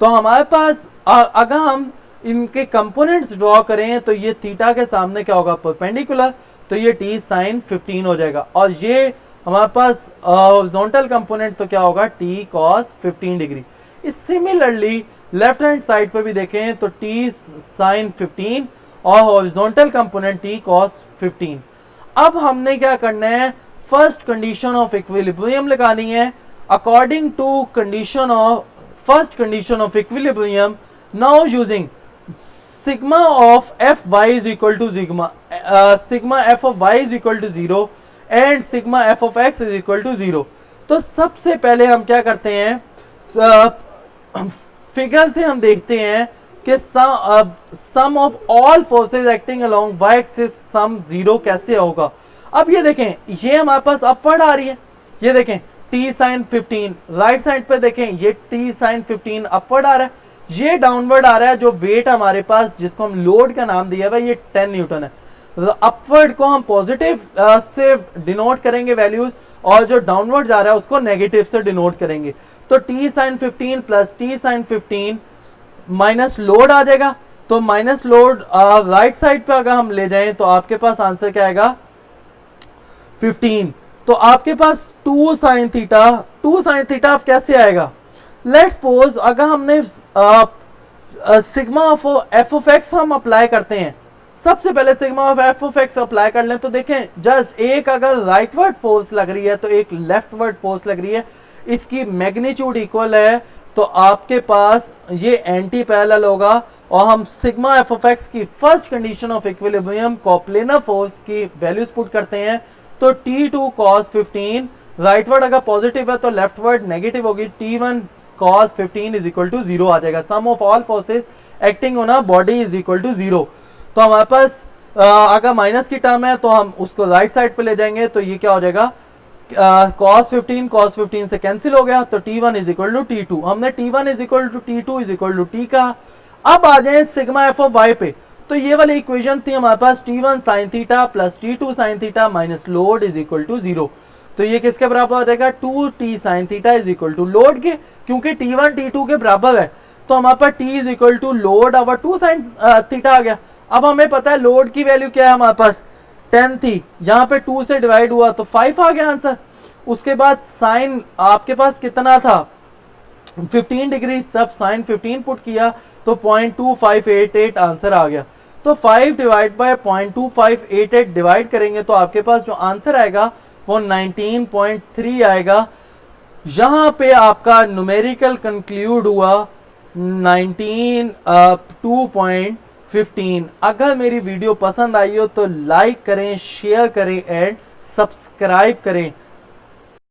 तो हमारे पास अगर हम इनके कंपोनेंट्स ड्रॉ करें तो ये थीटा के सामने क्या होगा? परपेंडिकुलर, तो ये t साइन 15 हो जाएगा। और ये हमारे पास हॉरिजॉन्टल कंपोनेंट तो क्या होगा? t cos 15 degree. Similarly left hand side पे भी देखें तो t साइन 15 और हॉरिजॉन्टल कंपोनेंट t cos 15। अब हमने क्या करना है? फर्स्ट कंडीशन ऑफ इक्विलिब्रियम लगानी है। According to condition of first condition of equilibrium, now using sigma of f y is equal to sigma f of y is equal to 0 and sigma f of x is equal to 0। तो सबसे पहले हम क्या करते हैं? Figure से हम देखते हैं कि sum of all forces acting along y axis sum 0 कैसे होगा। अब ये देखें, ये हमारे पास अपवर्ड आ रही है, ये देखें t साइन 15। राइट साइड पे देखें ये t साइन 15 अपवर्ड आ रहा है, ये डाउनवर्ड आ रहा है। जो वेट हमारे पास जिसको हम लोड का नाम दिया हुआ है ये 10 न्यूटन है। अपवर्ड को हम पॉजिटिव से डिनोट करेंगे वैल्यूज, और जो डाउनवर्ड जा रहा है उसको नेगेटिव से डिनोट करेंगे। तो t sine 15 plus t sine 15 minus load आ जाएगा। तो माइनस लोड राइट साइड पे अगर हम ले जाएं तो आपके पास आंसर क्या आएगा? 15। तो आपके पास 2 साइन थीटा, 2 साइन थीटा अब कैसे आएगा? लेट्स सपोज अगर हमने sigma of F of x हम अप्लाई करते हैं, सबसे पहले sigma of F of x apply कर लें तो देखें जस्ट एक अगर राइटवर्ड फोर्स लग रही है तो एक लेफ्टवर्ड फोर्स लग रही है, इसकी मैग्नीट्यूड इक्वल है, तो आपके पास ये एंटी पैरेलल होगा। और हम सिग्मा एफ ऑफ एक्स की first condition of equilibrium coplanar force की वैल्यूज पुट करते हैं तो t2 cos 15 राइटवर्ड अगर पॉजिटिव है तो लेफ्टवर्ड नेगेटिव होगी, t1 cos 15 is equal to 0 आ जाएगा। Sum of all forces acting on a body is equal to 0। तो हमारे पास अगर माइनस की टर्म है तो हम उसको राइट साइड पे ले जाएंगे तो ये क्या हो जाएगा? cos 15 से कैंसिल हो गया, तो t1 is equal to t2। हमने t1 is equal to t2 is equal to t कहा। अब आ जाए सिग्मा एफ ऑफ वाई पे, तो ये वाली इक्वेशन थी हमारे पास t1 sine theta plus t2 sine theta minus load is equal to 0। तो ये किसके बराबर हो जाएगा? 2t sine theta is equal to load के, क्योंकि t1 t2 के बराबर है तो हमारे पास t is equal to load over 2 sine theta आ गया। अब हमें पता है लोड की वैल्यू क्या है हमारे पास? 10 थी, यहाँ पे 2 से डिवाइड हुआ तो 5 आ गया आंसर। उसके बाद साइन आपके पास कितना था? 15 डिग्री, सब साइन 15 पुट किया तो 0.2588 आंसर आ गया। तो 5 डिवाइड बाय 0.2588 डिवाइड करेंगे तो आपके पास जो आंसर आएगा वो 19.3 आएगा। यहाँ पे आपका न्यूमेरिकल कंक्लूड हुआ 2.15। अगर मेरी वीडियो पसंद आई हो तो लाइक करें, शेयर करें एंड सब्सक्राइब करें